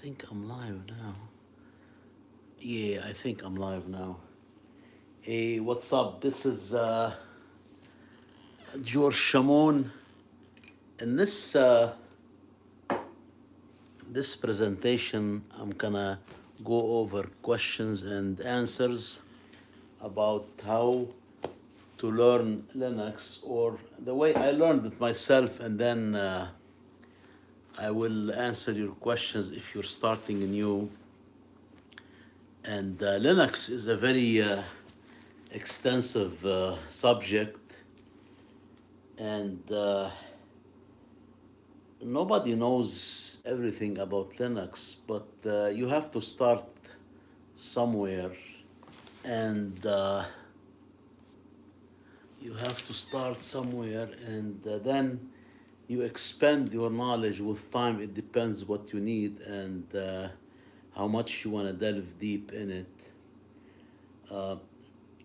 think I'm live now. Yeah, I think I'm live now. Hey, what's up? This is George Shamon. In this presentation, I'm gonna go over questions and answers about how to learn Linux, or the way I learned it myself, and then I will answer your questions if you're starting new. And Linux is a very extensive subject, and nobody knows everything about Linux, but you have to start somewhere, and then you expand your knowledge with time. It depends what you need and how much you want to delve deep in it. Uh,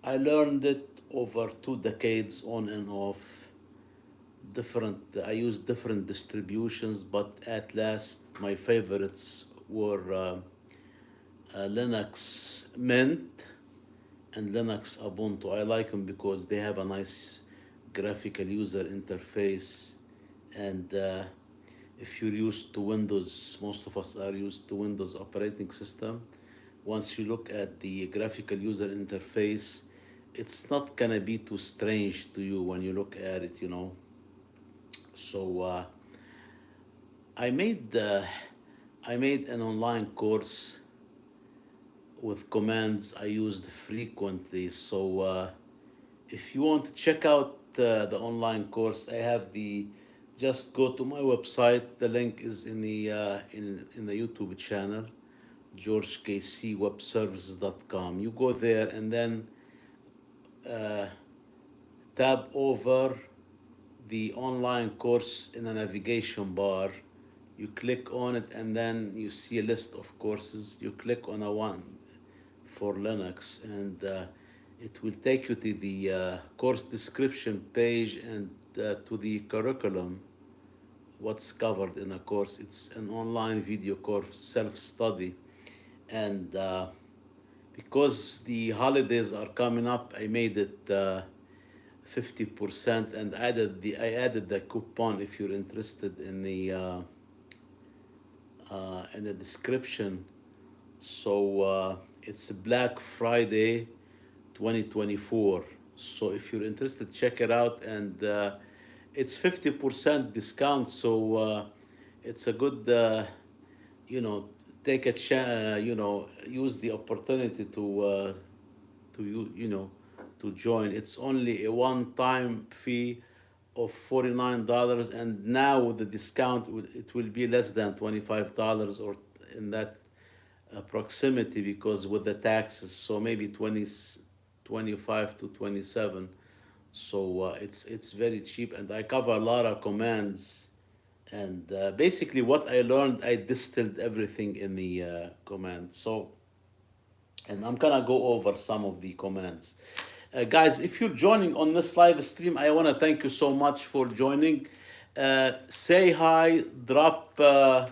I learned it over 2 decades on and off. I used different distributions, but at last my favorites were Linux Mint and Linux Ubuntu. I like them because they have a nice graphical user interface, and if you're used to Windows, most of us are used to Windows operating system. Once you look at the graphical user interface, it's not gonna be too strange to you when you look at it, you know. So I made uh, I made an online course with commands I used frequently. So if you want to check out the online course, I have the just go to my website. The link is in the in the YouTube channel, georgekcwebservices.com. You go there and then uh, tab over the online course in the navigation bar. You click on it and then you see a list of courses. You click on a one for Linux, and it will take you to the course description page and to the curriculum, what's covered in a course. It's an online video course, self-study. And because the holidays are coming up, I made it 50%, and I added the coupon if you're interested in the description. So it's Black Friday 2024. So if you're interested, check it out, and it's 50% discount. So it's a good, you know, take a chance, use the opportunity to to join. It's only a one-time fee of $49, and now with the discount, it will be less than $25, or in that proximity, because with the taxes, so maybe 25 to 27. So it's very cheap, and I cover a lot of commands. And basically, what I learned, I distilled everything in the command. So, and I'm gonna go over some of the commands. Guys, if you're joining on this live stream, I want to thank you so much for joining. Say hi, drop a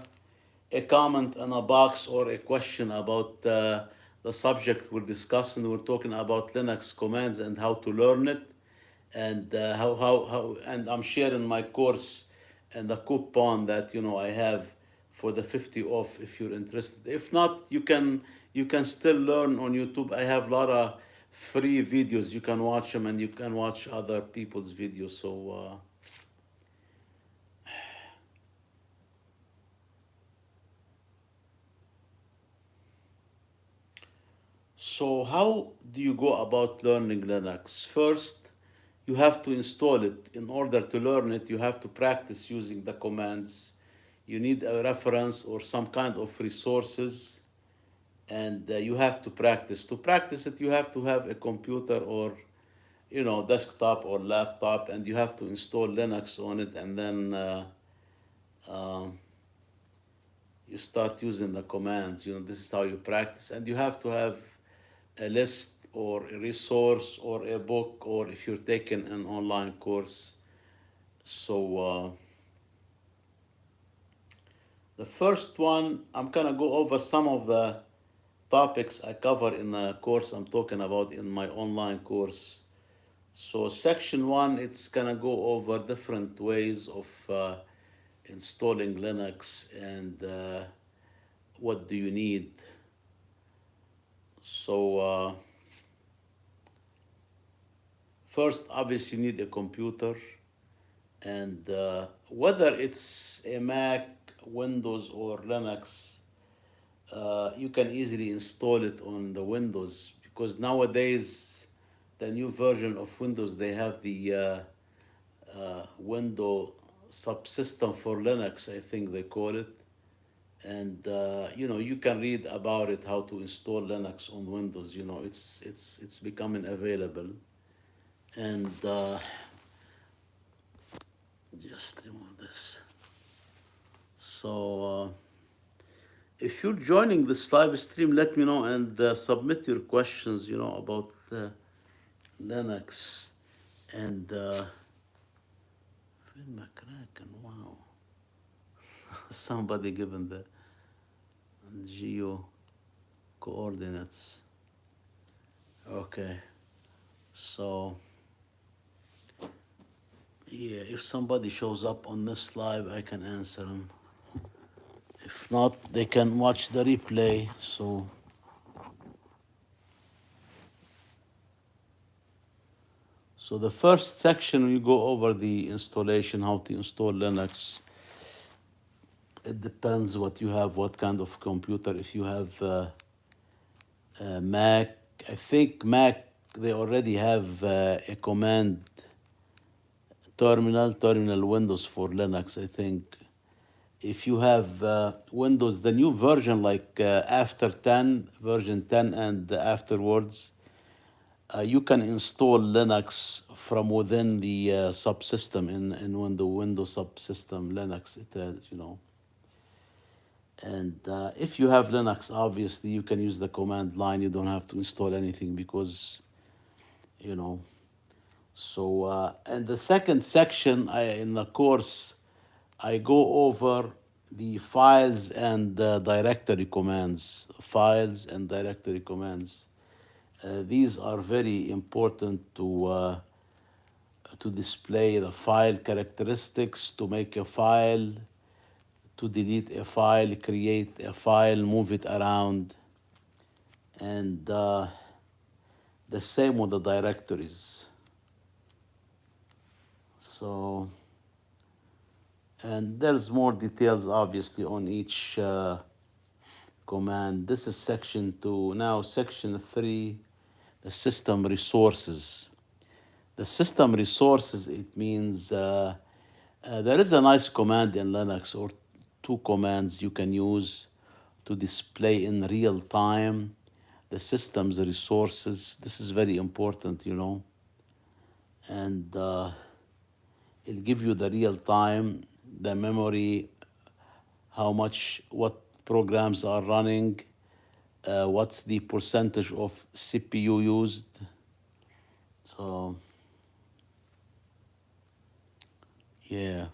comment in a box or a question about the subject we're discussing. We're talking about Linux commands and how to learn it, and and I'm sharing my course and the coupon that I have for the 50 off if you're interested. If not, you can still learn on YouTube. I have a lot of free videos. You can watch them, and you can watch other people's videos. So how do you go about learning Linux? First, you have to install it. In order to learn it, you have to practice using the commands. You need a reference or some kind of resources, and you have to practice. To practice it, you have to have a computer, or desktop or laptop, and you have to install Linux on it, and then um, you start using the commands. This is how you practice, and you have to have a list or a resource or a book, or if you're taking an online course. So The first one, I'm gonna go over some of the topics I cover in the course I'm talking about in my online course. So section one, it's gonna go over different ways of installing Linux and what do you need. So first, obviously, you need a computer, and whether it's a Mac, Windows, or Linux, you can easily install it on the Windows because nowadays the new version of Windows they have the window subsystem for Linux, I think they call it, and you can read about it how to install Linux on Windows. It's becoming available, and just remove this. So. If you're joining this live stream, let me know and submit your questions, about Linux and فين McCracken, wow. Somebody given the geo coordinates. Okay, so yeah, if somebody shows up on this live, I can answer them. If not, they can watch the replay. So the first section, we go over the installation, how to install Linux. It depends what you have, what kind of computer. If you have Mac, I think Mac, they already have a command terminal Windows for Linux, I think. If you have Windows, the new version, like after 10, version 10 and afterwards, you can install Linux from within the subsystem in Windows subsystem Linux. It and if you have Linux, obviously you can use the command line. You don't have to install anything because you know. So and the second section in the course, I go over the files and directory commands. Files and directory commands. These are very important to display the file characteristics, to make a file, to delete a file, create a file, move it around, and the same with the directories. So, and there's more details obviously on each command. This is section 2. Now section 3, the system resources. The system resources, it means there is a nice command in Linux or two commands you can use to display in real time the system's resources. This is very important, and it'll give you the real time, the memory, what programs are running, what's the percentage of CPU used. So, yeah.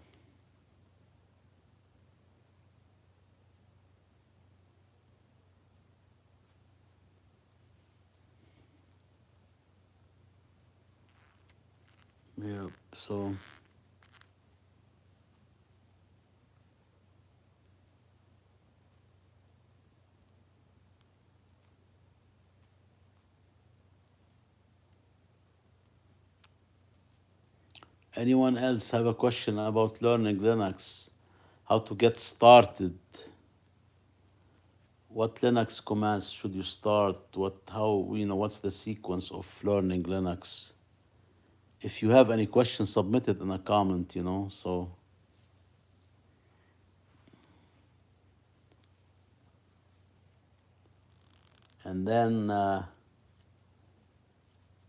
Yeah, so anyone else have a question about learning Linux? How to get started? What Linux commands should you start? What's the sequence of learning Linux? If you have any questions, submit it in a comment, so. And then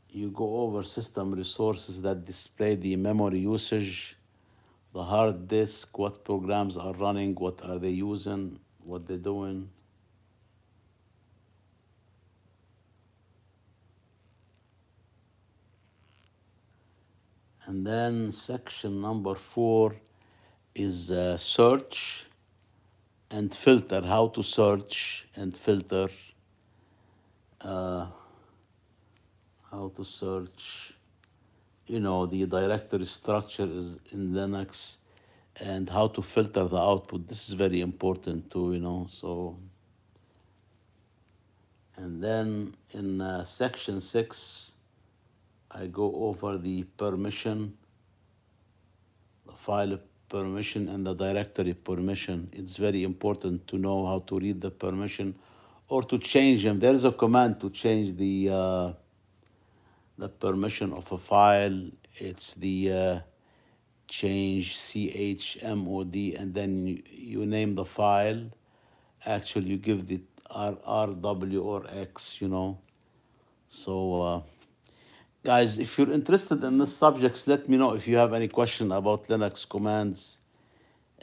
you go over system resources that display the memory usage, the hard disk, what programs are running, what are they using, what they're doing. And then section number 4 is search. and filter, how to search and filter, uh, how to search, the directory structure is in Linux, and how to filter the output. This is very important too, so. And then in section 6, I go over the permission, the file permission and the directory permission. It's very important to know how to read the permission or to change them. There is a command to change the permission of a file. It's the change chmod, and then you name the file. Actually, you give the rw or x, So, guys, if you're interested in this subjects, let me know if you have any question about Linux commands.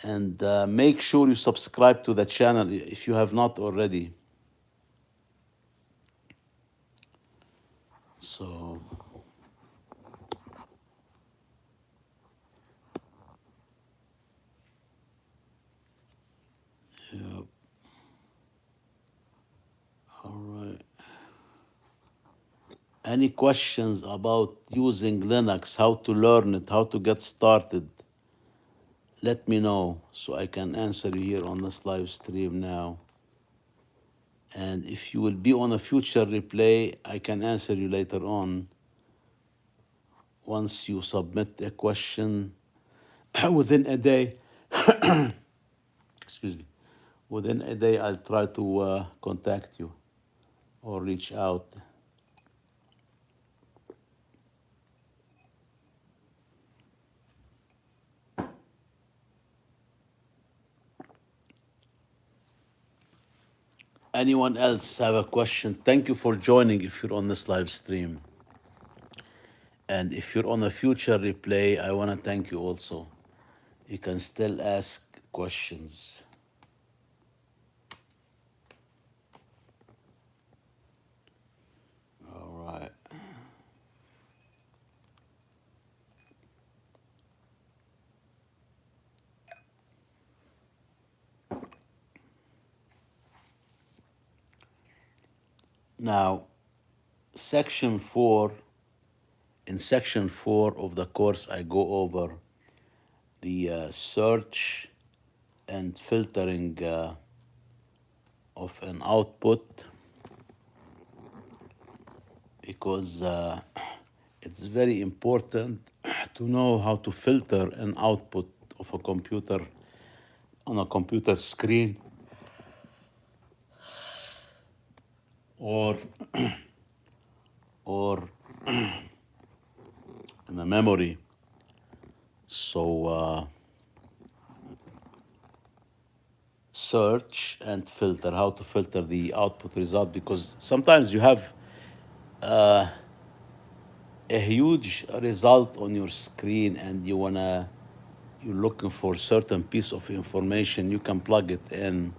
And make sure you subscribe to the channel if you have not already. So, yeah. All right. Any questions about using Linux, how to learn it, how to get started? Let me know so I can answer you here on this live stream now. And if you will be on a future replay, I can answer you later on. Once you submit a question within a day, excuse me, within a day, I'll try to contact you or reach out. Anyone else have a question? Thank you for joining if you're on this live stream. And if you're on a future replay, I want to thank you also. You can still ask questions. All right. Now, section 4, in section 4 of the course, I go over the search and filtering of an output, because it's very important to know how to filter an output of a computer on a computer screen or or in a memory. So search and filter, how to filter the output result, because sometimes you have a huge result on your screen and you're looking for certain piece of information. You can plug it in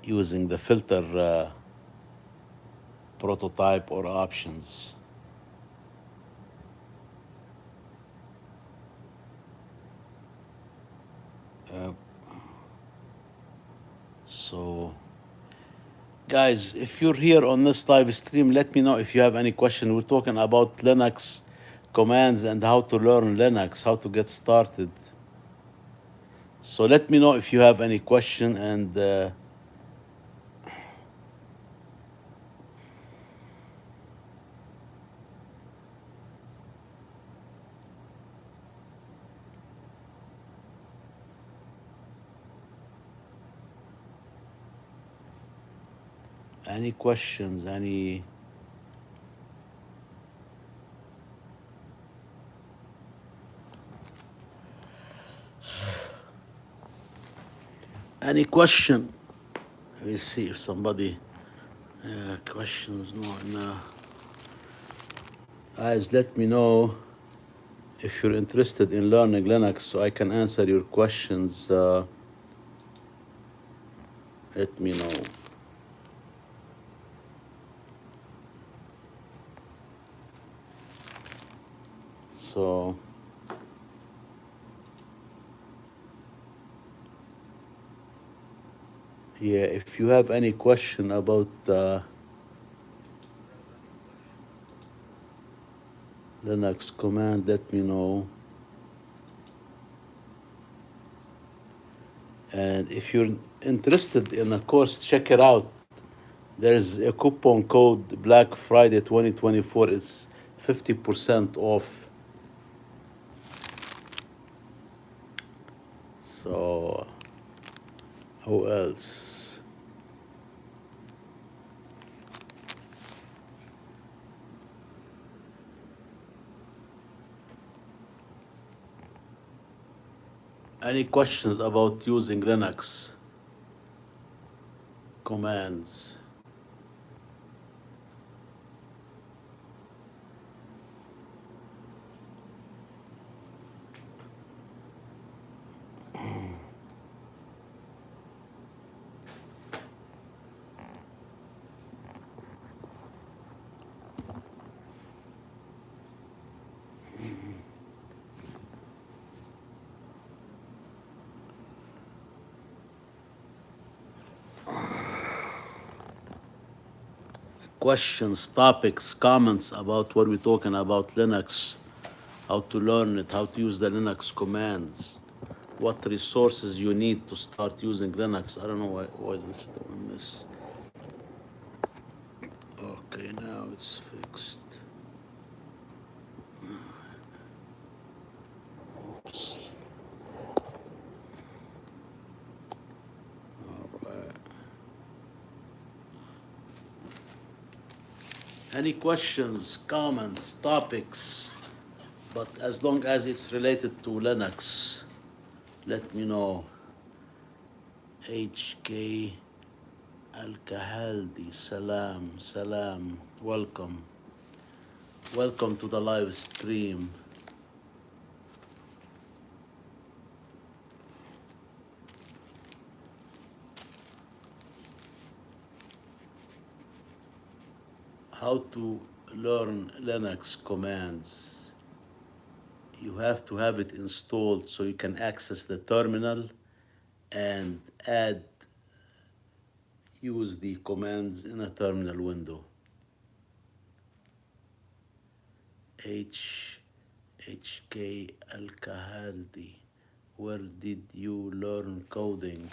using the filter prototype or options. So, guys, if you're here on this live stream, let me know if you have any question. We're talking about Linux commands and how to learn Linux, how to get started. So let me know if you have any question, and any questions, any question? Let me see if somebody questions. No. Guys, let me know if you're interested in learning Linux so I can answer your questions. Let me know. So, Yeah, if you have any question about Linux command, let me know. And if you're interested in a course, check it out. There's a coupon code Black Friday 2024. It's 50% off. So, who else? Any questions about using Linux commands? Questions, topics, comments about what we're talking about Linux, how to learn it, how to use the Linux commands, what resources you need to start using Linux. I don't know why is this doing this. Okay, now it's fixed. Oops. All right. Any questions, comments, topics, but as long as it's related to Linux, let me know. HK Al-Kahaldi, salam, salam, welcome. Welcome to the live stream. How to learn Linux commands. You have to have it installed so you can access the terminal and use the commands in a terminal window. HK Al-Kahaldi, where did you learn coding?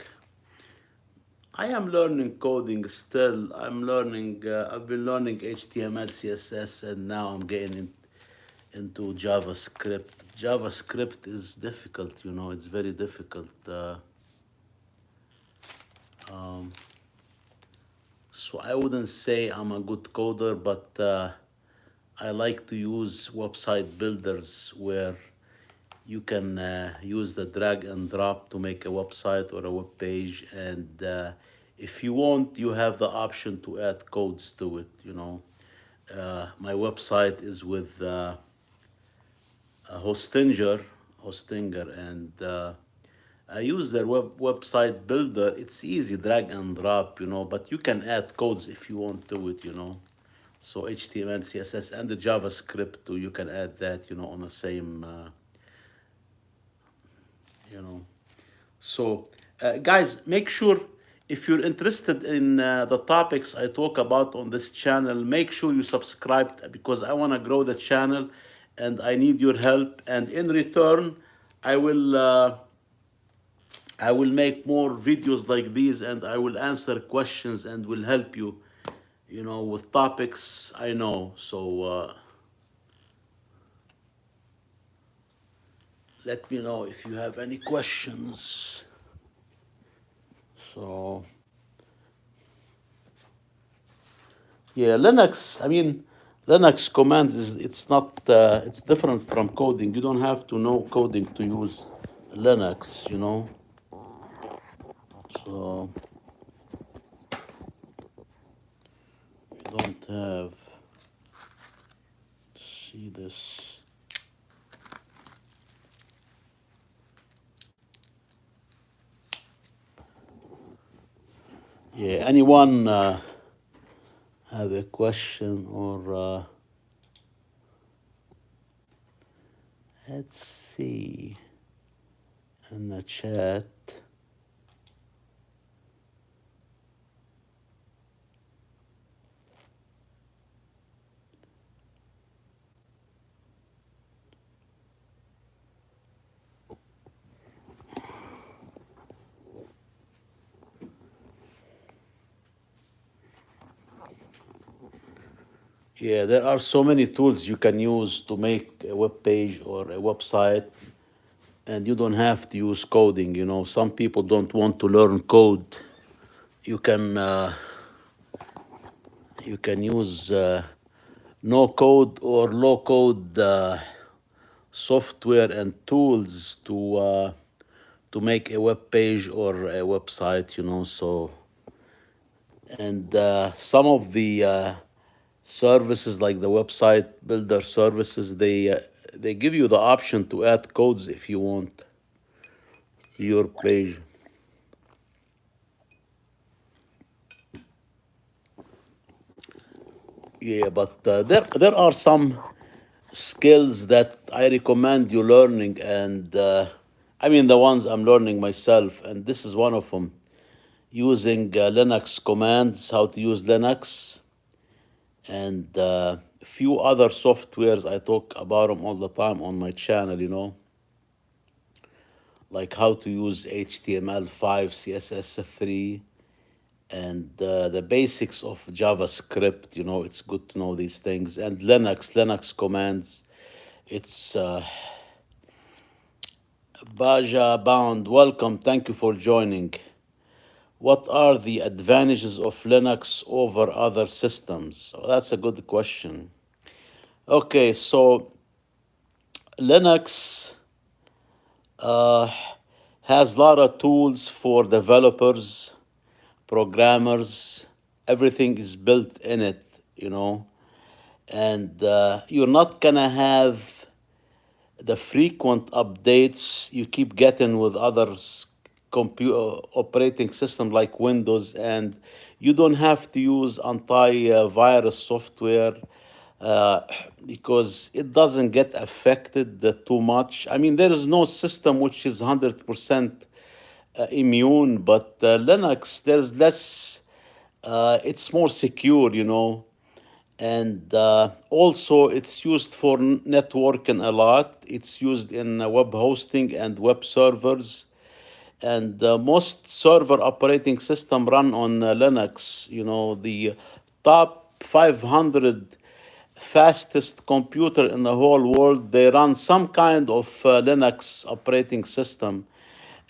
I am learning coding still. I've been learning HTML, CSS, and now I'm getting into JavaScript. JavaScript is difficult, it's very difficult. So I wouldn't say I'm a good coder, but I like to use website builders where you can use the drag and drop to make a website or a web page. And if you want, you have the option to add codes to it. My website is with Hostinger, and I use their website builder. It's easy, drag and drop, but you can add codes if you want to it. So HTML, CSS, and the JavaScript too, you can add that, on the same, you know. So, guys, make sure if you're interested in the topics I talk about on this channel, make sure you subscribe because I want to grow the channel and I need your help. And in return, I will uh, I will make more videos like these and I will answer questions and will help you, with topics I know. So let me know if you have any questions. So. Yeah, Linux. I mean, Linux commands it's not it's different from coding. You don't have to know coding to use Linux. So you don't have see this. Yeah, anyone have a question or let's see in the chat. Yeah, there are so many tools you can use to make a web page or a website, and you don't have to use coding. You know, some people don't want to learn code. You can you can use no code or low code software and tools to make a web page or a website. You know, so and some of the services like the website builder services, they give you the option to add codes if you want to your page. Yeah, but there are some skills that I recommend you learning, and I mean the ones I'm learning myself, and this is one of them. Using Linux commands, how to use Linux, and a few other softwares. I talk about them all the time on my channel. You know, like how to use HTML5, CSS3, and the basics of JavaScript. You know, it's good to know these things. And Linux commands. It's Baja Bound. Welcome. Thank you for joining. What are the advantages of Linux over other systems? Oh, that's a good question. Okay, so Linux has a lot of tools for developers, programmers. Everything is built in it, you know, and you're not gonna have the frequent updates you keep getting with others computer operating system like Windows, and you don't have to use anti-virus software uh, because it doesn't get affected too much. I mean, there is no system which is 100% immune, but Linux, there's less, it's more secure, you know, and also it's used for networking a lot. It's used in web hosting and web servers, and most server operating system run on Linux. You know, the top 500 fastest computer in the whole world, they run some kind of Linux operating system,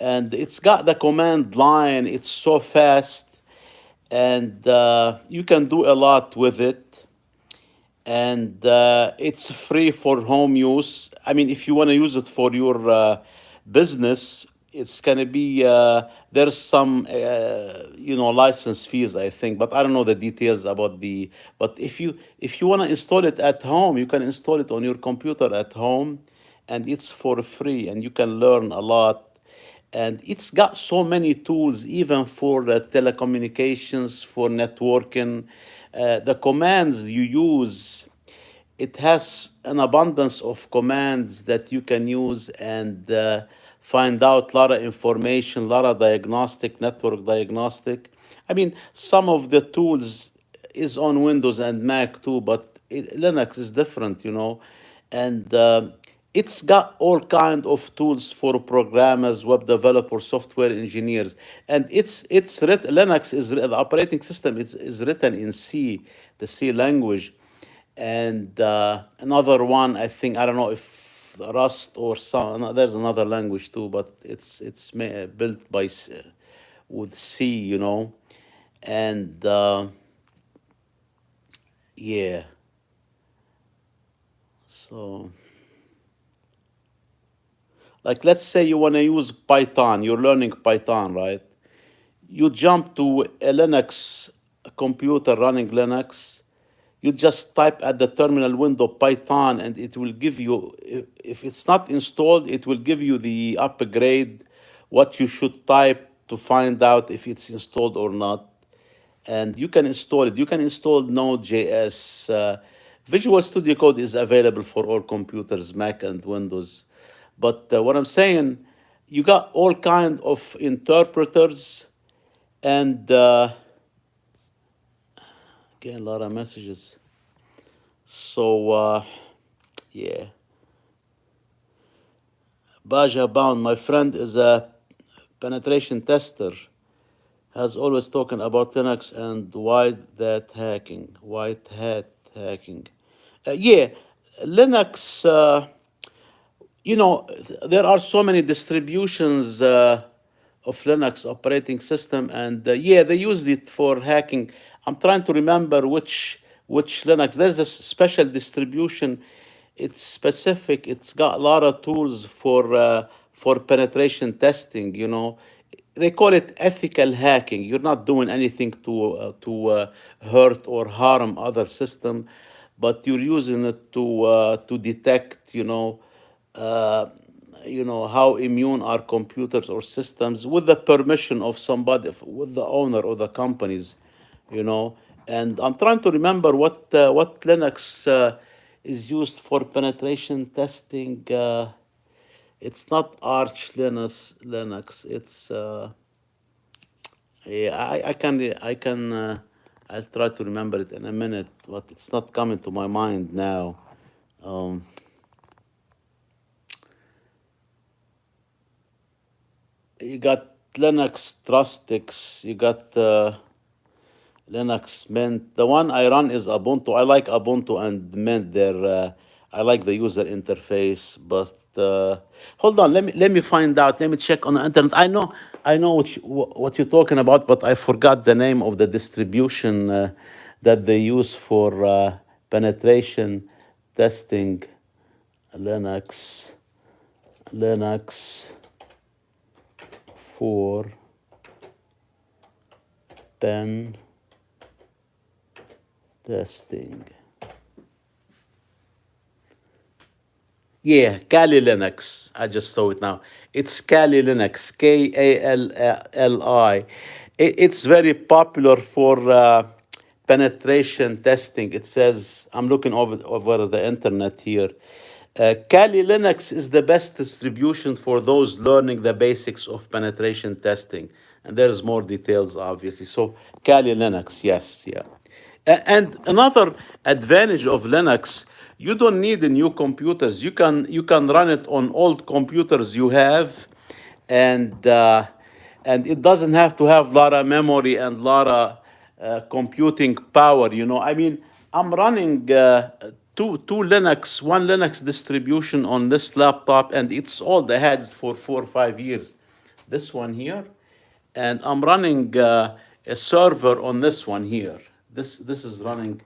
and it's got the command line. It's so fast, and you can do a lot with it, and it's free for home use. I mean, if you want to use it for your business, it's gonna be there's some license fees, I think, but I don't know the details about the. But if you want to install it at home, you can install it on your computer at home, and it's for free, and you can learn a lot. And it's got so many tools, even for telecommunications, for networking. The commands you use, it has an abundance of commands that you can use, and find out a lot of information, a lot of diagnostic, network diagnostic. I mean, some of the tools is on Windows and Mac too, but Linux is different, you know, and it's got all kind of tools for programmers, web developers, software engineers, and Linux is the operating system. Is written in C, the C language, and another one, I think, I don't know if Rust or some. No, there's another language too, but it's built with C, you know, and yeah. So, like, let's say you want to use Python. You're learning Python, right? You jump to a Linux computer running Linux. You just type at the terminal window Python, and it will give you, if it's not installed, it will give you the upgrade, what you should type to find out if it's installed or not. And you can install it. You can install Node.js. Visual Studio Code is available for all computers, Mac and Windows. But what I'm saying, you got all kind of interpreters, and again, a lot of messages. So yeah, Baja Bound, my friend, is a penetration tester. Has always talking about Linux and white hat hacking. Yeah, Linux. There are so many distributions of Linux operating system, and yeah, they used it for hacking. I'm trying to remember which Linux. There's a special distribution. It's specific. It's got a lot of tools for penetration testing. They call it ethical hacking. You're not doing anything to hurt or harm other system, but you're using it to detect, uh, how immune are computers or systems with the permission of somebody, with the owner or the companies, you know. And I'm trying to remember what Linux is used for penetration testing. It's not Arch Linux. It's yeah, I'll try to remember it in a minute, but it's not coming to my mind now. Um, you got Linux Trustix, you got Linux Mint. The one I run is Ubuntu. I like Ubuntu and Mint. I like the user interface, but hold on. Let me find out. Let me check on the internet. I know what you're talking about, but I forgot the name of the distribution that they use for penetration testing. Linux, Linux for pen testing. Yeah, Kali Linux. I just saw it now. It's Kali Linux, Kali. It's very popular for penetration testing. It says, I'm looking over the internet here. Kali Linux is the best distribution for those learning the basics of penetration testing. And there's more details, obviously. So, Kali Linux, yes, yeah. And another advantage of Linux, you don't need a new computers. You can run it on old computers you have, and it doesn't have to have a lot of memory and a lot of computing power. I mean, I'm running one Linux distribution on this laptop, and it's old. I had it for 4 or 5 years. This one here, and I'm running a server on this one here. This is running.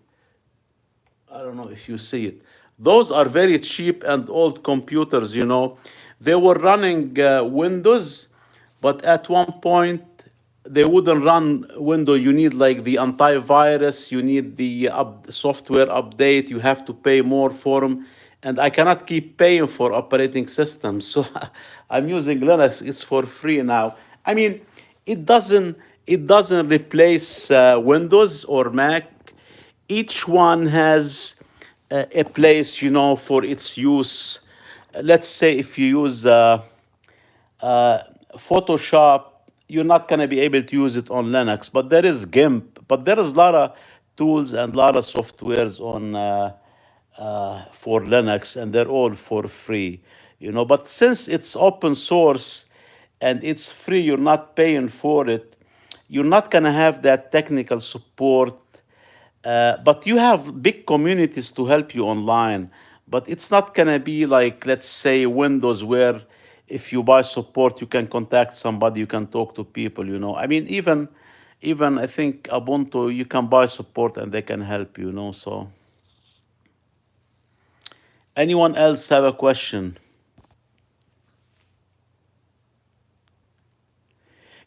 I don't know if you see it. Those are very cheap and old computers. They were running Windows, but at one point they wouldn't run Windows. You need like the antivirus, you need the software update, you have to pay more for them. And I cannot keep paying for operating systems. So I'm using Linux. It's for free now. I mean, it doesn't replace Windows or Mac. Each one has a place, for its use. Let's say if you use uh, Photoshop, you're not going to be able to use it on Linux. But there is GIMP. But there is a lot of tools and a lot of softwares on for Linux, and they're all for free. But since it's open source and it's free, you're not paying for it. You're not going to have that technical support, but you have big communities to help you online. But it's not gonna be like, let's say, Windows, where if you buy support, you can contact somebody, you can talk to people. I mean, even I think Ubuntu, you can buy support and they can help you. So, anyone else have a question?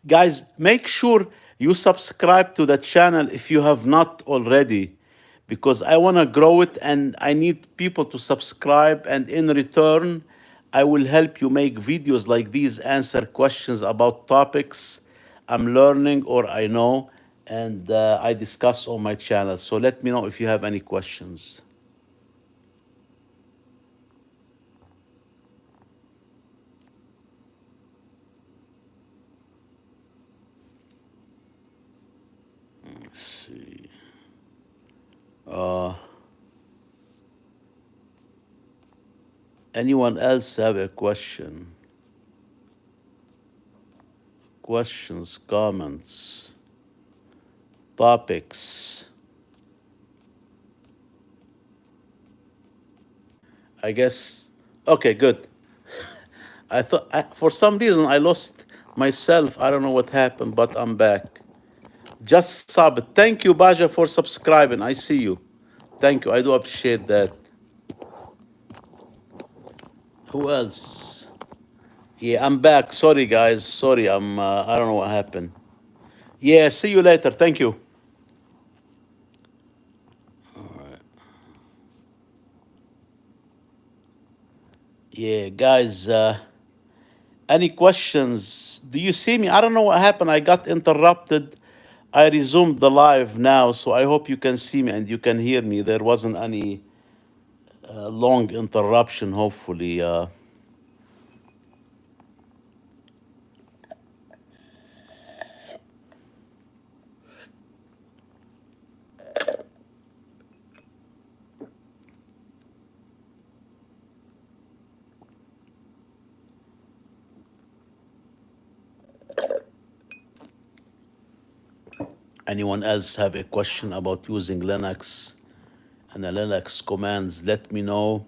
Guys, make sure you subscribe to the channel if you have not already, because I want to grow it and I need people to subscribe. And in return, I will help you make videos like these, answer questions about topics I'm learning or I know, and I discuss on my channel. So let me know if you have any questions. Let's see. Anyone else have a question? Questions, comments, topics? I guess. Okay, good. For some reason I lost myself. I don't know what happened, but I'm back. Just sub. Thank you, Baja, for subscribing. I see you. Thank you. I do appreciate that. Who else? Yeah, I'm back. Sorry, guys. Sorry, I'm. I don't know what happened. Yeah, see you later. Thank you. Yeah, guys. Any questions? Do you see me? I don't know what happened. I got interrupted. I resumed the live now, so I hope you can see me and you can hear me. There wasn't any long interruption, hopefully. Anyone else have a question about using Linux and the Linux commands? Let me know.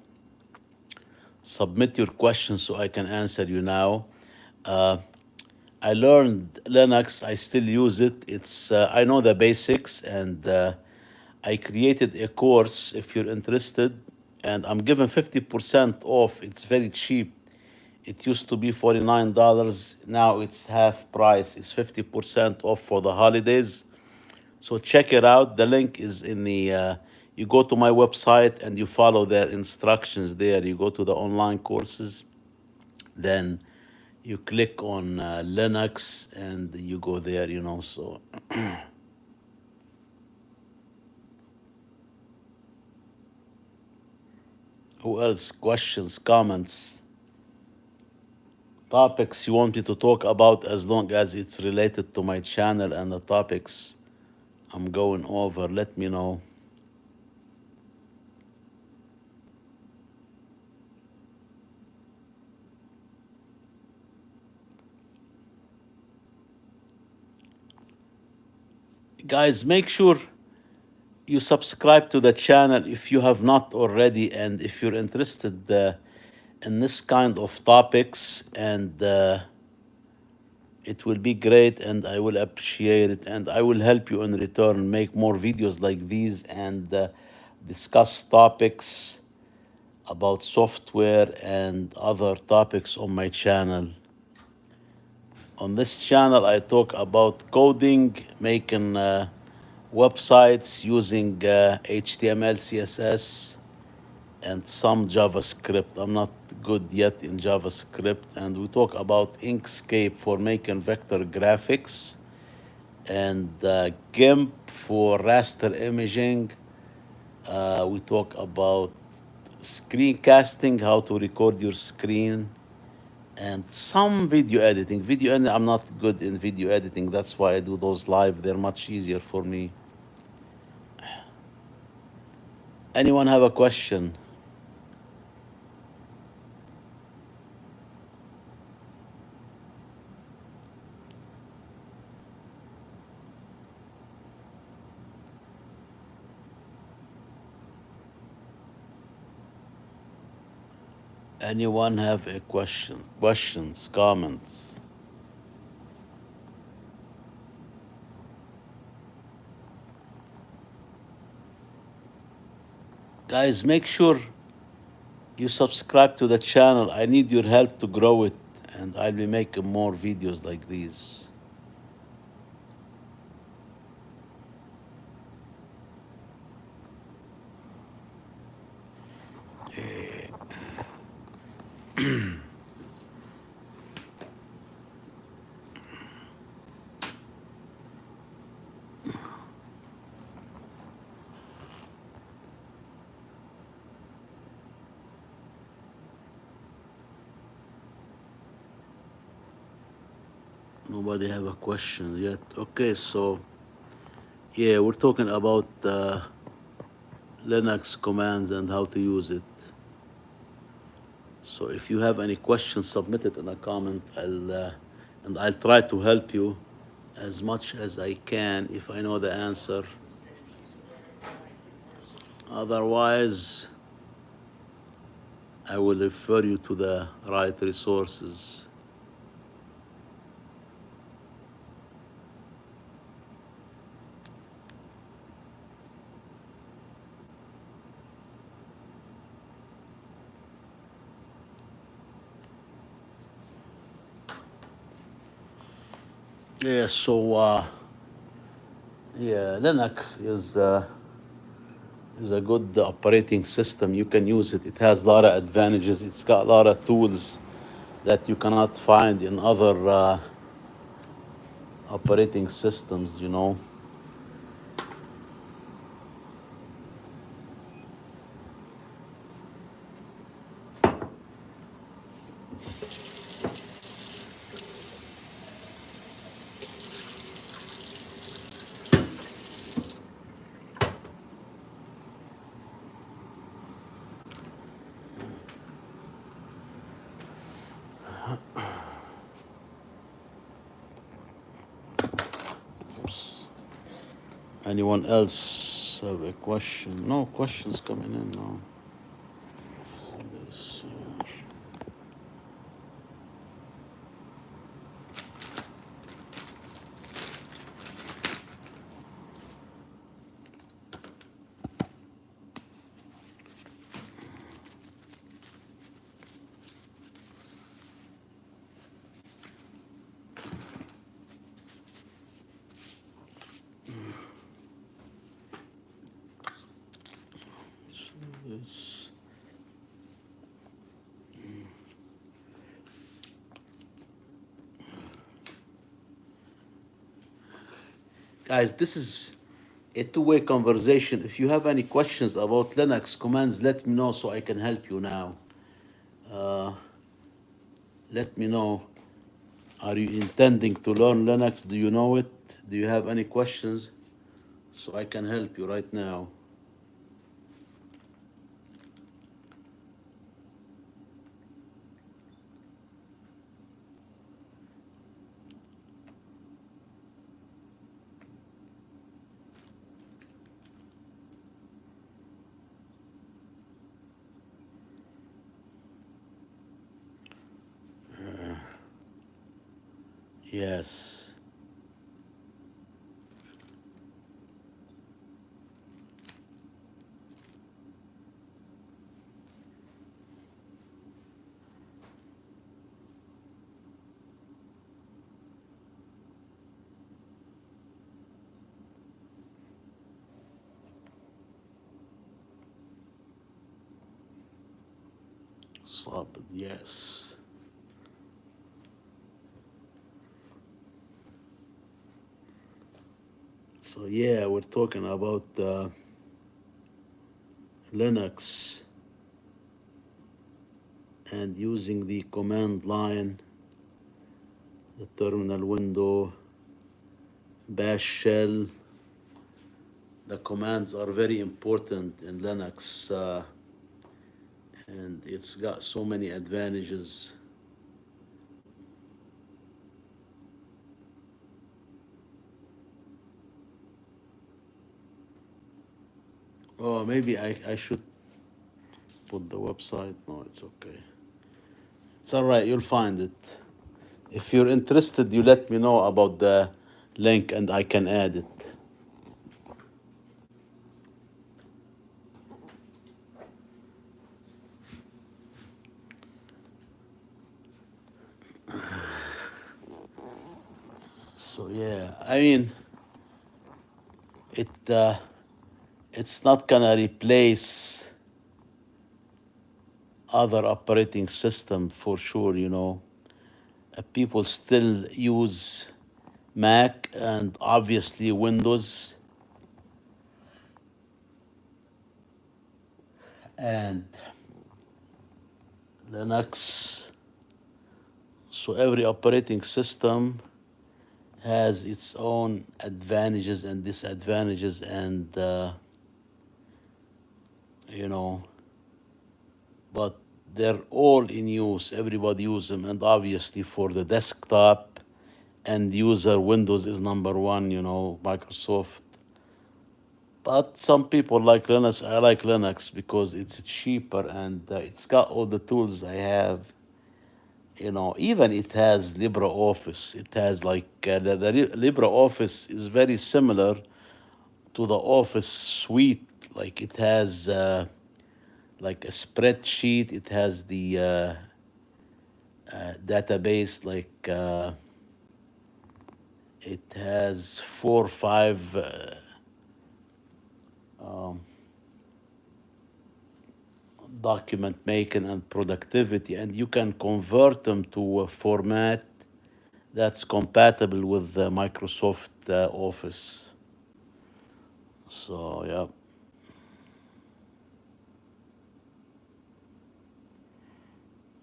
Submit your questions so I can answer you now. Uh, I learned Linux. I still use it. It's I know the basics, and I created a course. If you're interested, and I'm giving 50% off. It's very cheap. It used to be $49. Now it's half price. It's 50% off for the holidays. So check it out. The link is in the. You go to my website and you follow their instructions there. You go to the online courses, then you click on Linux and you go there. So who else? Questions, comments, topics you want me to talk about, as long as it's related to my channel and the topics I'm going over. Let me know. Guys, make sure you subscribe to the channel if you have not already, and if you're interested in this kind of topics, and it will be great, and I will appreciate it, and I will help you in return make more videos like these, and discuss topics about software and other topics on my channel. On this channel I talk about coding, making websites using HTML, CSS, and some JavaScript. I'm not good yet in JavaScript. And we talk about Inkscape for making vector graphics, and GIMP for raster imaging. We talk about screencasting, how to record your screen, and some video editing. Video editing, I'm not good in video editing. That's why I do those live. They're much easier for me. Anyone have a question? Anyone have a question? Questions, comments? Guys, make sure you subscribe to the channel. I need your help to grow it, and I'll be making more videos like these. Nobody have a question yet. Okay, so yeah, we're talking about Linux commands and how to use it. So if you have any questions, submit it in a comment. And I'll try to help you as much as I can if I know the answer. Otherwise, I will refer you to the right resources. Yeah, so yeah, Linux is a good operating system. You can use it. It has a lot of advantages. It's got a lot of tools that you cannot find in other operating systems, you know. Anyone else have a question? No questions coming in now. This, this. Guys, this is a two-way conversation. If you have any questions about Linux commands, let me know so I can help you now. Uh, Let me know. Are you intending to learn Linux? Do you know it? Do you have any questions? So I can help you right now. Yes. Stop it. Yes. So yeah, we're talking about Linux and using the command line, the terminal window, bash shell. The commands are very important in Linux, and it's got so many advantages. Oh, maybe I should put the website. No, it's okay. It's all right. You'll find it. If you're interested, you let me know about the link and I can add it. So yeah, I mean, it it's not gonna replace other operating system for sure. You know, people still use Mac and obviously Windows and Linux. So every operating system has its own advantages and disadvantages, and you know, but they're all in use. Everybody uses them, and obviously for the desktop end user, Windows is number one. You know, Microsoft But some people like Linux. I like Linux because it's cheaper and it's got all the tools I have. Even it has LibreOffice. It has like the LibreOffice is very similar to the Office suite. Like it has like a spreadsheet. It has the database. Like it has 4 or 5 document making and productivity, and you can convert them to a format that's compatible with Microsoft Office. So yeah.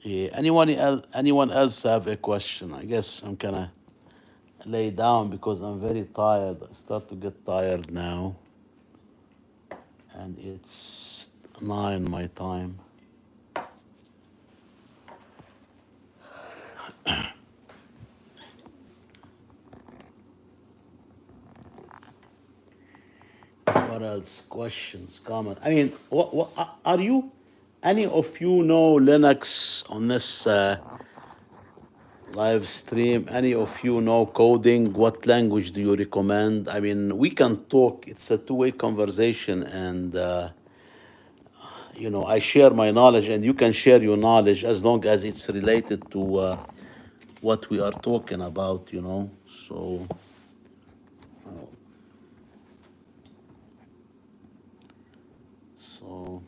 Yeah. Anyone else have a question? I guess I'm gonna lay down because I'm very tired. I start to get tired now, and it's 9 my time. What else? Questions, comment. I mean, what are you? Any of you know Linux on this live stream? Any of you know coding? What language do you recommend? I mean, we can talk. It's a two-way conversation, and I share my knowledge, and you can share your knowledge as long as it's related to what we are talking about. So. So.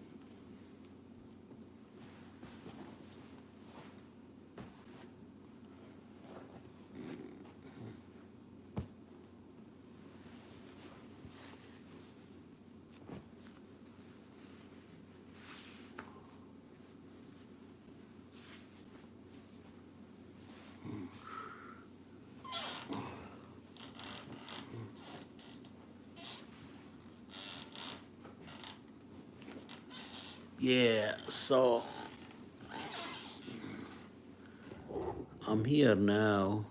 Yeah, so I'm here now,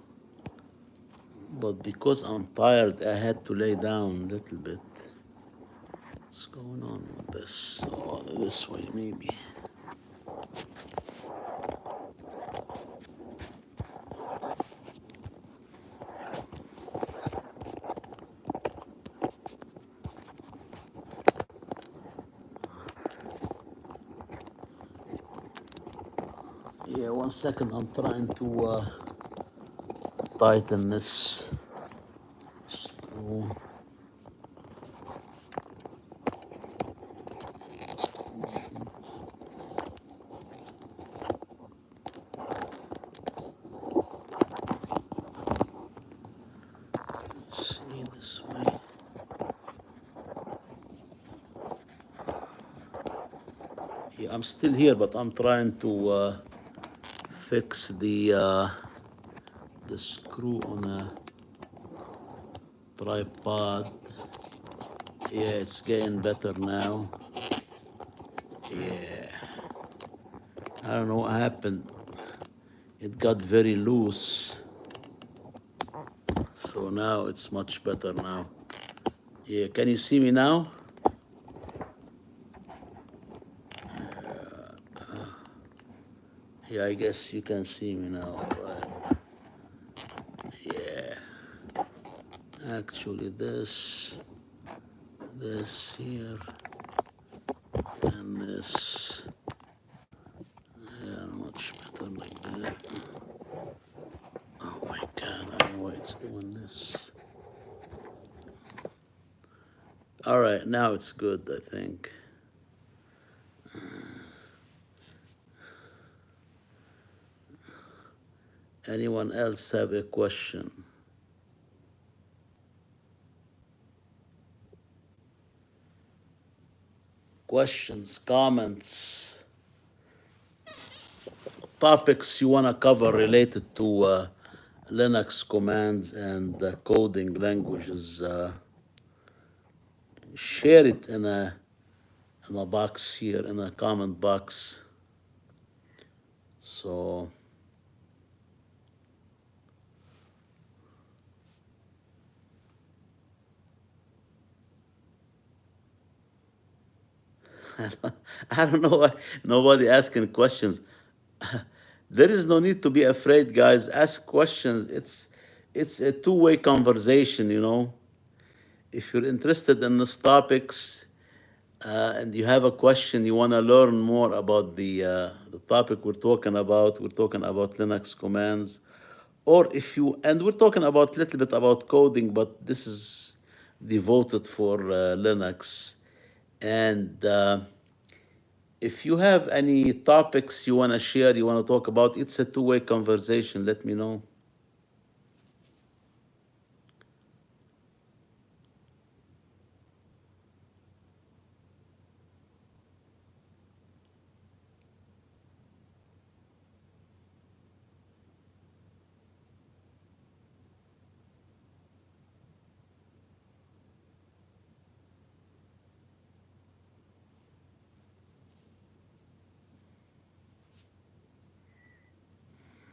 but because I'm tired, I had to lay down a little bit. What's going on with this? Oh, this way, maybe. Yeah, 1 second. I'm trying to tighten this screw. See this way. Yeah, I'm still here, but I'm trying to fix the screw on a tripod. Yeah, it's getting better now. Yeah, I don't know what happened. It got very loose. So now it's much better now. Yeah, can you see me now? Yeah, I guess you can see me now, right? Yeah. Actually, this here, and this. Yeah, much better like that. Oh my God, I don't know why it's doing this. All right, now it's good, I think. Anyone else have a question? Questions, comments, topics you want to cover related to Linux commands and coding languages? Share it in a box here, in a comment box. So. I don't know why nobody asking questions. There is no need to be afraid, guys. Ask questions. It's a two-way conversation, you know. If you're interested in these topics and you have a question, you want to learn more about the topic we're talking about Linux commands, or if you and we're talking about a little bit about coding, but this is devoted for Linux. And if you have any topics you want to share, you want to talk about, it's a two-way conversation. Let me know.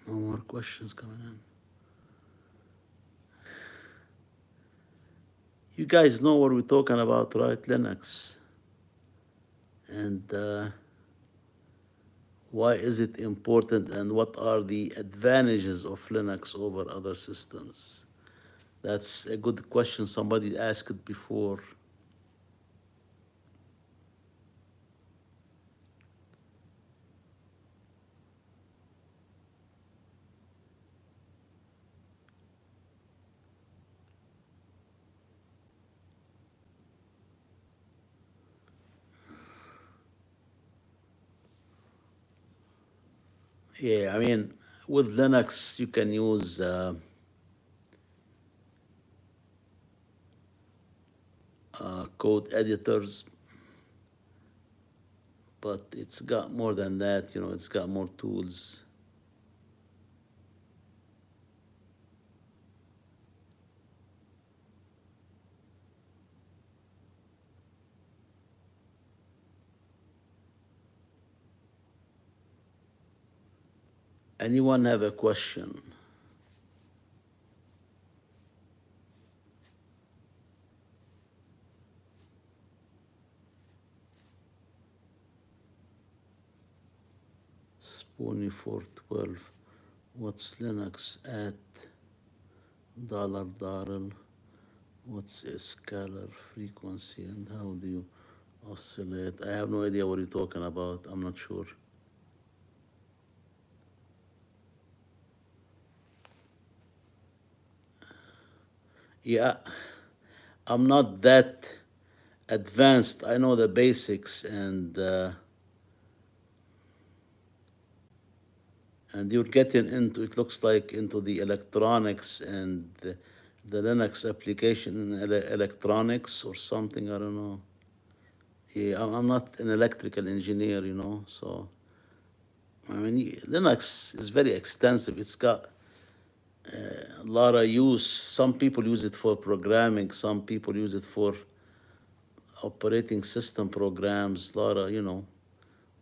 No more questions coming in. You guys know what we're talking about, right? Linux. And why is it important and what are the advantages of Linux over other systems? That's a good question. Somebody asked it before. Yeah, I mean, with Linux, you can use code editors, but it's got more than that, you know, it's got more tools. Anyone have a question? Spoony 412. What's Linux at $? What's a scalar frequency and how do you oscillate? I have no idea what you're talking about. I'm not sure. Yeah, I'm not that advanced. I know the basics, and you're getting into, it looks like, into the electronics and the Linux application in electronics or something. I don't know. Yeah, I'm not an electrical engineer, you know. So I mean, Linux is very extensive. It's got a lot of use. Some people use it for programming. Some people use it for operating system programs. A lot of, you know.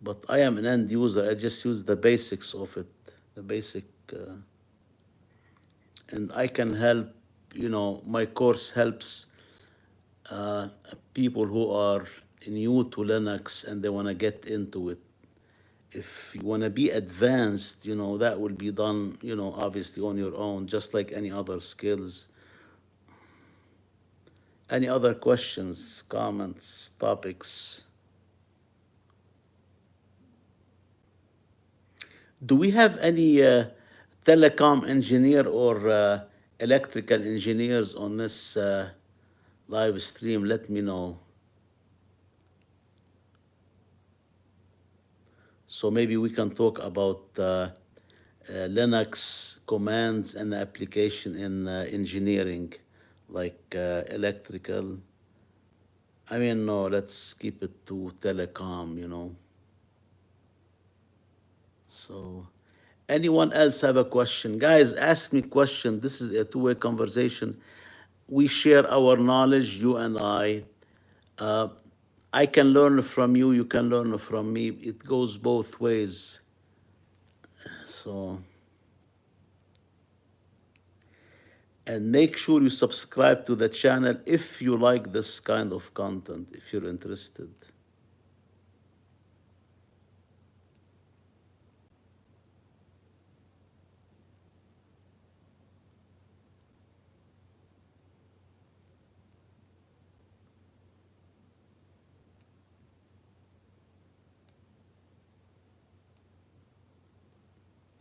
But I am an end user. I just use the basics of it, the basic, and I can help. You know, my course helps people who are new to Linux and they want to get into it. If you want to be advanced, you know, that will be done, you know, obviously on your own, just like any other skills. Any other questions, comments, topics? Do we have any telecom engineer or electrical engineers on this live stream? Let me know. So maybe we can talk about Linux commands and application in engineering, like electrical. I mean, no, let's keep it to telecom, you know. So, anyone else have a question? Guys, ask me question. This is a two-way conversation. We share our knowledge, you and I. Uh, I can learn from you, you can learn from me. It goes both ways. So, and make sure you subscribe to the channel if you like this kind of content, if you're interested.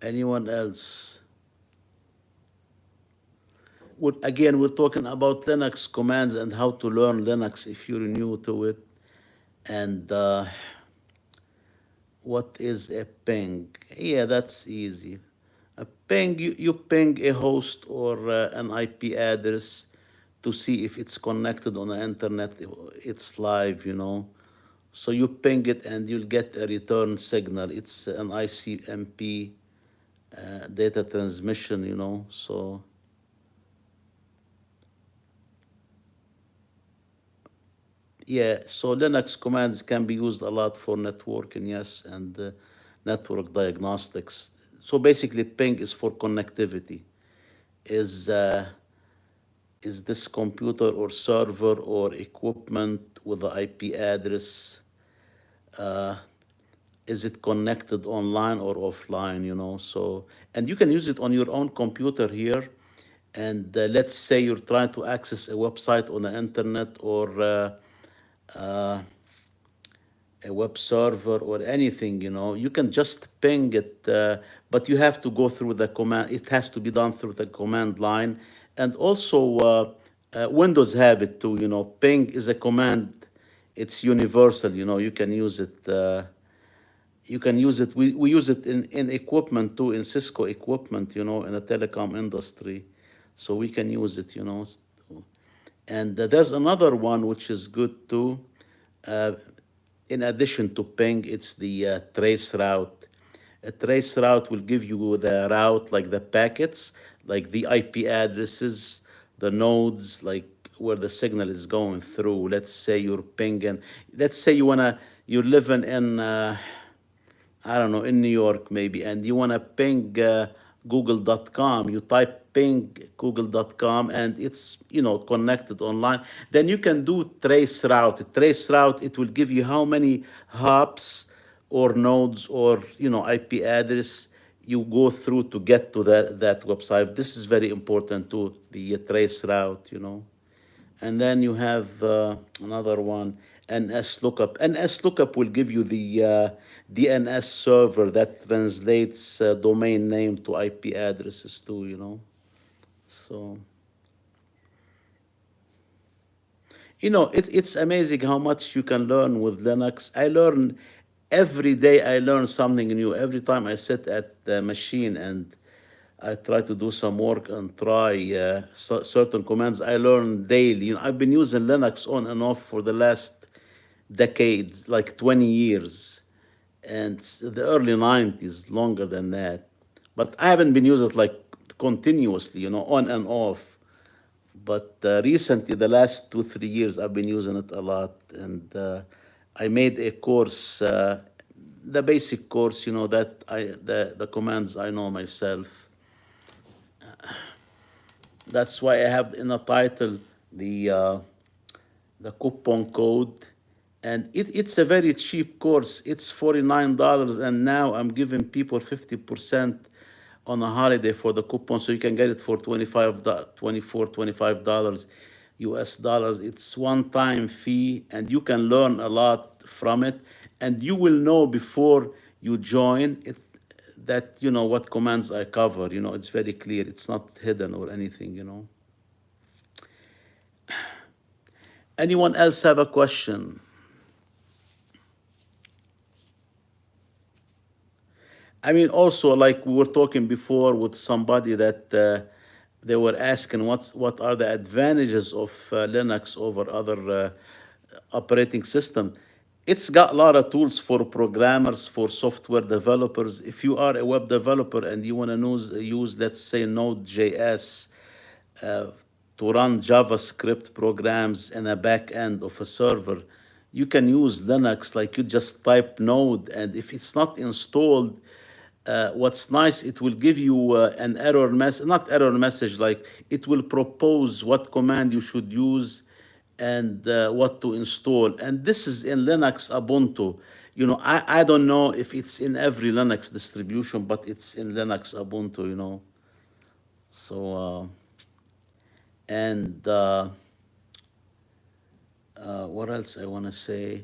Anyone else? Again, we're talking about Linux commands and how to learn Linux if you're new to it. And what is a ping? Yeah, that's easy. A ping, you ping a host or an IP address to see if it's connected on the internet, it's live, you know. So you ping it and you'll get a return signal. It's an ICMP data transmission, you know. So yeah, so Linux commands can be used a lot for networking, yes, and network diagnostics. So basically, ping is for connectivity. Is uh, is this computer or server or equipment with the IP address? Uh, is it connected online or offline? You know, so and you can use it on your own computer here. And let's say you're trying to access a website on the internet or uh, a web server or anything, you know, you can just ping it, but you have to go through the command. It has to be done through the command line. And also, Windows have it too, you know, ping is a command. It's universal, you know, you can use it. You can use it. We use it in equipment too, in Cisco equipment, you know, in the telecom industry. So we can use it, you know. And there's another one which is good too. Uh, in addition to ping, it's the trace route. A trace route will give you the route, like the packets, like the IP addresses, the nodes, like where the signal is going through. Let's say you're pinging. Let's say you're living in I don't know, in New York maybe, and you want to ping google.com, you type ping google.com and it's, you know, connected online. Then you can do trace route. Trace route, it will give you how many hops or nodes or, you know, IP address you go through to get to that website. This is very important too, the trace route, you know. And then you have another one, NS lookup. NS lookup will give you the DNS server that translates domain name to IP addresses too, you know. So, you know, it's amazing how much you can learn with Linux. I learn every day, I learn something new. Every time I sit at the machine and I try to do some work and try certain commands, I learn daily. You know, I've been using Linux on and off for the last decades, like 20 years. And the early 90s, longer than that. But I haven't been using it like continuously, you know, on and off. But recently, the last 2 3 years, I've been using it a lot, and I made a course, the basic course, you know, that the commands I know myself. That's why I have in the title the coupon code, and it's a very cheap course. It's $49, and now I'm giving people 50% on a holiday for the coupon, so you can get it for 25 dollars US dollars. It's one-time fee, and you can learn a lot from it, and you will know before you join it that, you know, what commands I cover. You know, it's very clear. It's not hidden or anything, you know. Anyone else have a question? I mean, also, like we were talking before with somebody that they were asking what are the advantages of Linux over other operating system. It's got a lot of tools for programmers, for software developers. If you are a web developer and you want to use, let's say, Node.js uh, to run JavaScript programs in a back end of a server, you can use Linux. Like you just type node, and if it's not installed, what's nice, it will give you an error message, not error message, like it will propose what command you should use and what to install. And this is in Linux Ubuntu. You know, I don't know if it's in every Linux distribution, but it's in Linux Ubuntu, you know. So, and what else I want to say?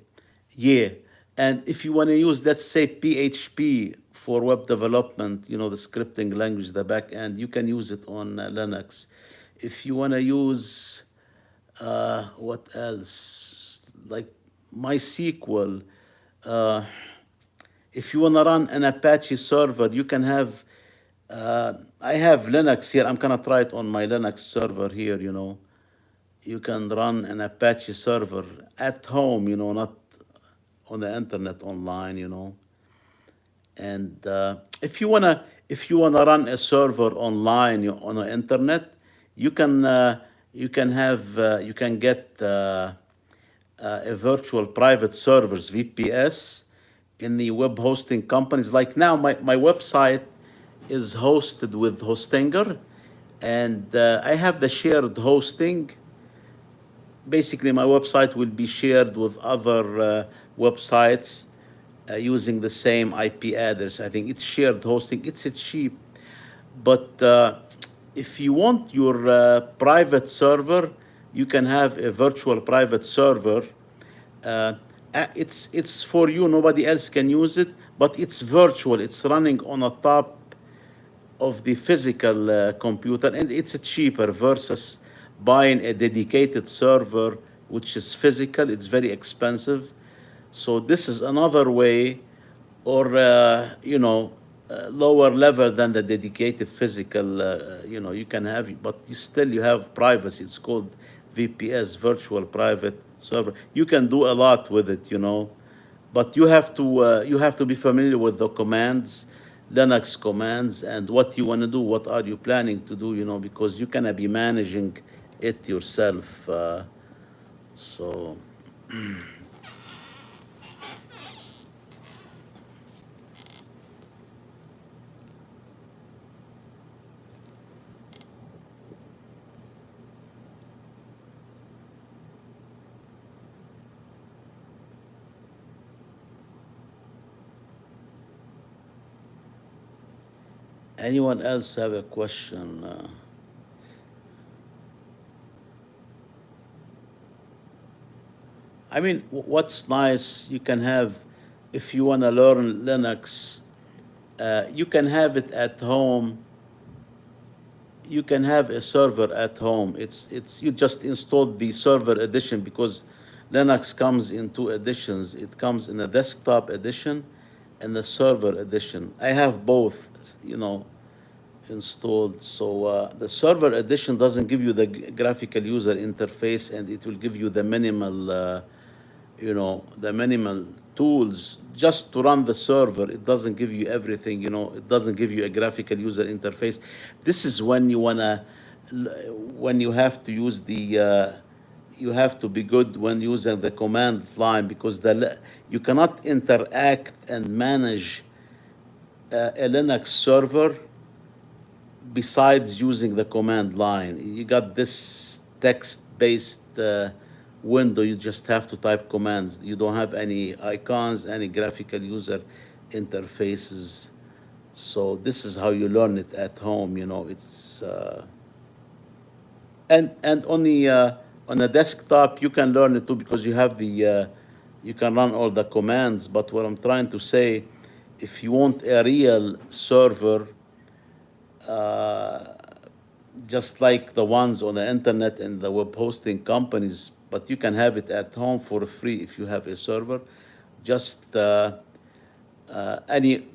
Yeah, and if you want to use, let's say, PHP for web development, the scripting language, the back end, you can use it on Linux. If you want to use, what else? Like MySQL. Uh, if you want to run an Apache server, you can have, I have Linux here. I'm going to try it on my Linux server here. You can run an Apache server at home, not on the internet online. And if you wanna run a server online on the internet, you can get a virtual private servers (VPS) in the web hosting companies. Like now, my website is hosted with Hostinger, and I have the shared hosting. Basically, my website will be shared with other websites using the same IP address. I think it's shared hosting. It's cheap, but if you want your private server, you can have a virtual private server. Uh, it's for you. Nobody else can use it, but it's virtual. It's running on a top of the physical computer, and it's cheaper versus buying a dedicated server, which is physical. It's very expensive. So this is another way, or lower level than the dedicated physical. You can have it, but you have privacy. It's called VPS, virtual private server. You can do a lot with it. But you have to be familiar with the commands, Linux commands, and what you want to do. What are you planning to do? Because you cannot be managing it yourself. So. Anyone else have a question? I mean, what's nice, you can have, if you want to learn Linux, you can have it at home. You can have a server at home. It's you just installed the server edition, because Linux comes in two editions. It comes in a desktop edition and the server edition. I have both, installed. So the server edition doesn't give you the graphical user interface, and it will give you the minimal tools just to run the server. It doesn't give you everything. It doesn't give you a graphical user interface. This is when you have to use you have to be good when using the command line, because you cannot interact and manage a Linux server besides using the command line. You got this text-based window. You just have to type commands. You don't have any icons, any graphical user interfaces. So this is how you learn it at home. It's and on the desktop you can learn it too, because you can run all the commands. But what I'm trying to say, if you want a real server, just like the ones on the internet and the web hosting companies, but you can have it at home for free if you have a server. Just any,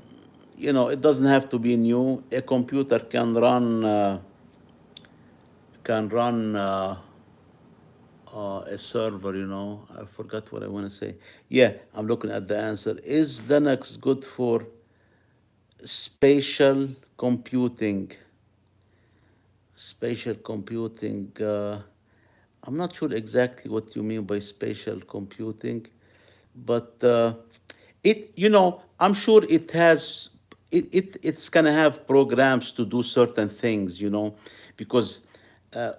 it doesn't have to be new. A computer can run a server. I forgot what I want to say. Yeah, I'm looking at the answer. Is Linux good for spatial computing? Spatial computing. I'm not sure exactly what you mean by spatial computing, but I'm sure it's gonna have programs to do certain things, because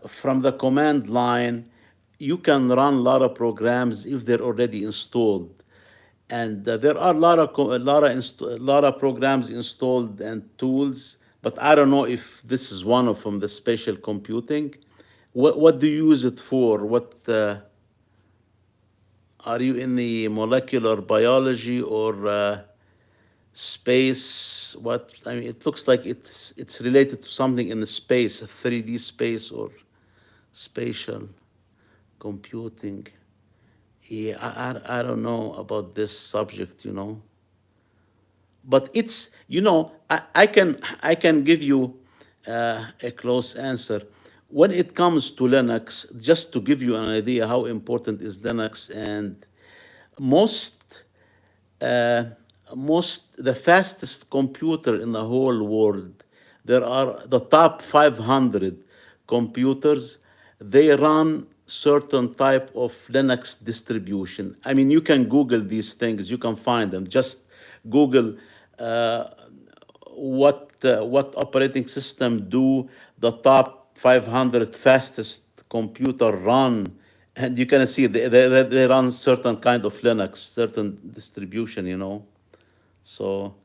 from the command line, you can run a lot of programs if they're already installed. And there are a lot of programs installed and tools, but I don't know if this is one of them, the spatial computing. What do you use it for? What are you in the molecular biology or space. What I mean, it looks like it's related to something in the space, a 3D space or spatial computing. Yeah, I don't know about this subject, you know. But it's, you know, I can give you a close answer when it comes to Linux. Just to give you an idea how important is Linux, and most uh, the fastest computer in the whole world, there are the top 500 computers, they run certain type of Linux distribution. I mean, you can Google these things, you can find them. Just Google uh, what operating system do the top 500 fastest computer run, and you can see they run certain kind of Linux, certain distribution, you know. So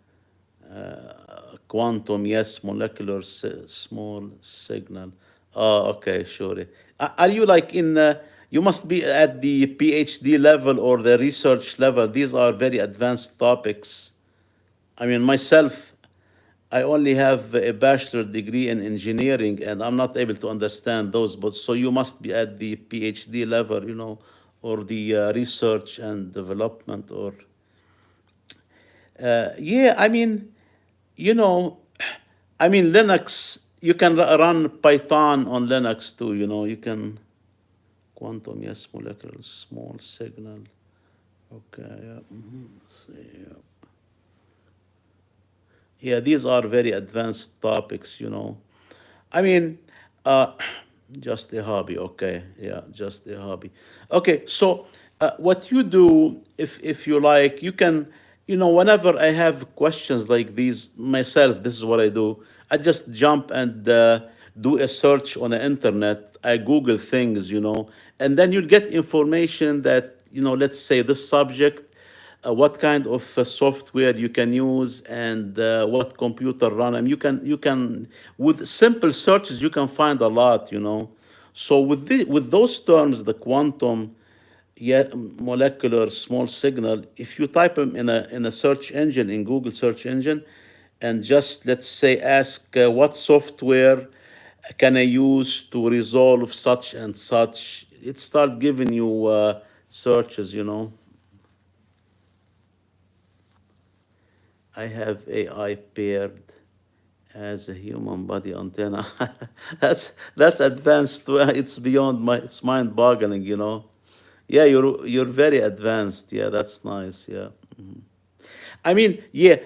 quantum, yes. Molecular, small signal. Oh, okay, sure. Are you like in you must be at the PhD level or the research level? These are very advanced topics. I mean, myself, I only have a bachelor degree in engineering, and I'm not able to understand those. But so you must be at the PhD level, you know, or the research and development, or yeah. I mean, you know, I mean Linux. You can run Python on Linux too. You know, you can quantum, yes, molecular, small signal. Okay, yeah. See, yeah. Yeah, these are very advanced topics, you know. I mean, uh, just a hobby, okay. Yeah, just a hobby. Okay, so what you do, if you like, you can, you know, whenever I have questions like these myself, this is what I do. I just jump and do a search on the internet. I Google things, you know, and then you get information that, you know, let's say this subject, what kind of software you can use, and what computer run. And you can with simple searches you can find a lot, you know. So with those terms, the quantum, yeah, molecular, small signal, if you type them in a search engine, in Google search engine, and just let's say ask what software can I use to resolve such and such, it start giving you searches, you know. I have AI paired as a human body antenna. That's advanced. It's beyond my. It's mind-boggling, you know. Yeah, you're very advanced. Yeah, that's nice. Yeah. I mean, yeah,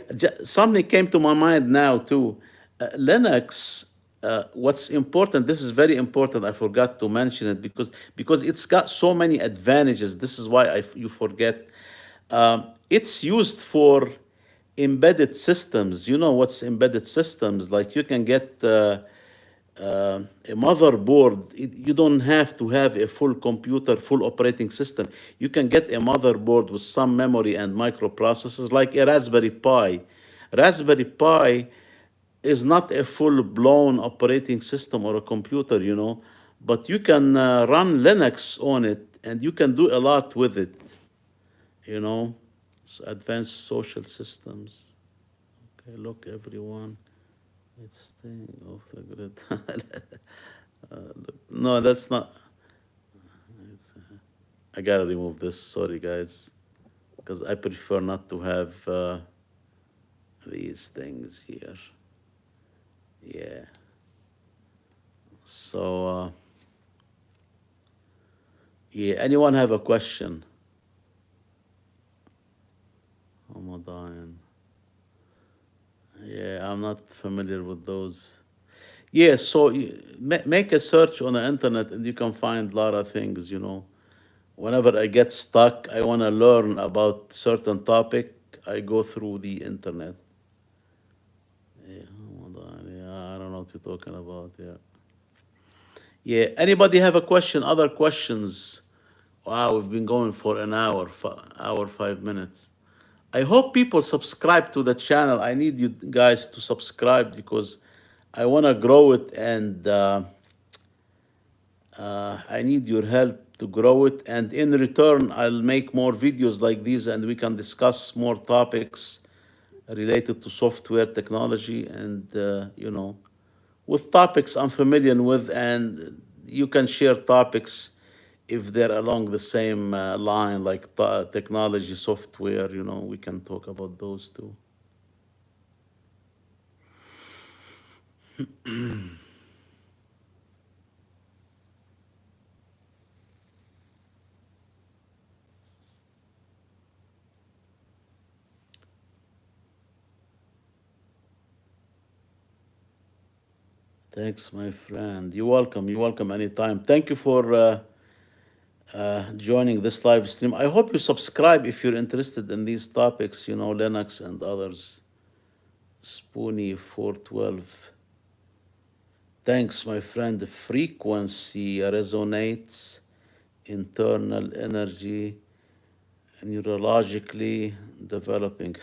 something came to my mind now too. Linux. What's important? This is very important. I forgot to mention it because it's got so many advantages. This is why you forget. It's used for embedded systems. You know what's embedded systems? Like you can get a motherboard. You don't have to have a full computer, full operating system. You can get a motherboard with some memory and microprocessors, like a Raspberry Pi. Raspberry Pi is not a full-blown operating system or a computer, you know, but you can run Linux on it, and you can do a lot with it, you know. So advanced social systems. Okay, look, everyone. It's staying off the grid. No, that's not. I gotta remove this. Sorry, guys, because I prefer not to have these things here. Yeah. So, yeah. Anyone have a question? Ramadan. Yeah, I'm not familiar with those. Yeah, so make a search on the internet and you can find a lot of things, you know. Whenever I get stuck, I want to learn about certain topic, I go through the internet. Yeah, hold on. Yeah, I don't know what you're talking about. Yeah. Yeah. Anybody have a question? Other questions? Wow, we've been going for an hour, hour 5 minutes. I hope people subscribe to the channel. I need you guys to subscribe because I want to grow it, and I need your help to grow it. And in return, I'll make more videos like these, and we can discuss more topics related to software technology and, with topics I'm familiar with, and you can share topics if they're along the same line, like technology, software, we can talk about those too. Thanks, my friend. You're welcome. You're welcome anytime. Thank you for joining this live stream. I hope you subscribe if you're interested in these topics, Linux and others. Spoony 412. Thanks, my friend. Frequency resonates, internal energy, neurologically developing.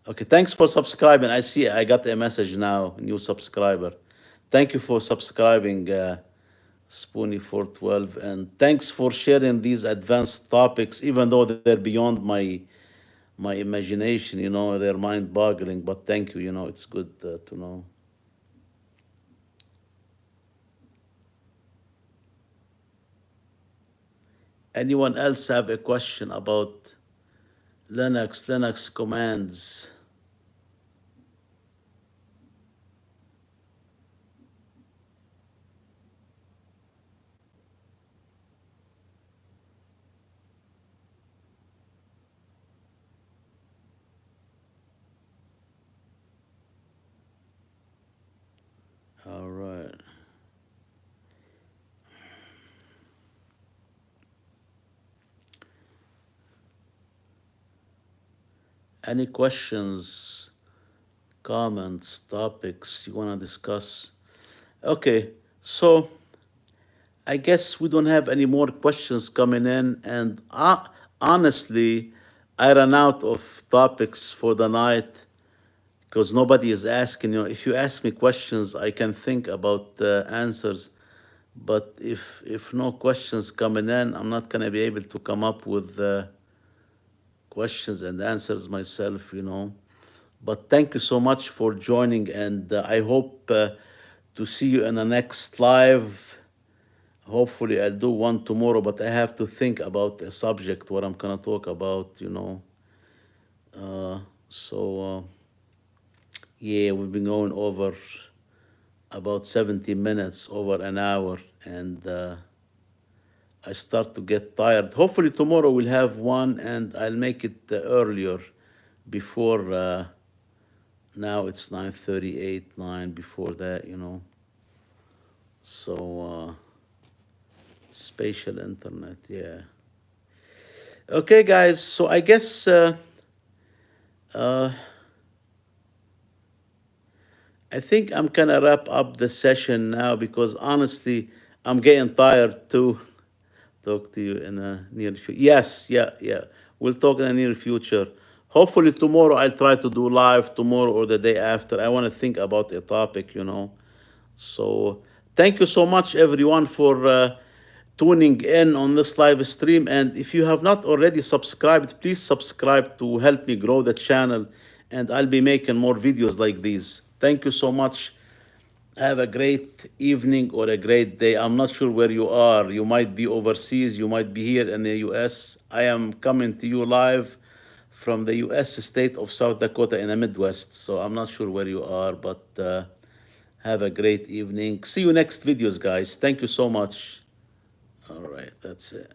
Okay, thanks for subscribing. I see I got a message now, new subscriber. Thank you for subscribing, Spoony 412, and thanks for sharing these advanced topics, even though they're beyond my imagination. They're mind-boggling. But thank you. It's good to know. Anyone else have a question about Linux commands? All right. Any questions, comments, topics you want to discuss? Okay, so I guess we don't have any more questions coming in, and honestly, I ran out of topics for the night because nobody is asking. If you ask me questions, I can think about the answers. But if no questions coming in, I'm not gonna be able to come up with questions and answers myself. But thank you so much for joining, and I hope to see you in the next live. Hopefully, I'll do one tomorrow, but I have to think about a subject what I'm gonna talk about. So yeah, we've been going over about 70 minutes, over an hour, and I start to get tired. Hopefully tomorrow we'll have one, and I'll make it earlier, before. Now it's 9:38, 9 before that. So spatial internet, yeah. Okay, guys. So I guess uh, I think I'm gonna wrap up the session now because honestly, I'm getting tired too. Talk to you in the near future. Yes, yeah, yeah. We'll talk in the near future. Hopefully tomorrow I'll try to do live tomorrow or the day after. I want to think about a topic. So thank you so much, everyone, for tuning in on this live stream. And if you have not already subscribed, please subscribe to help me grow the channel. And I'll be making more videos like these. Thank you so much. Have a great evening or a great day. I'm not sure where you are. You might be overseas. You might be here in the US. I am coming to you live from the US state of South Dakota in the Midwest. So I'm not sure where you are, but have a great evening. See you next videos, guys. Thank you so much. All right, that's it.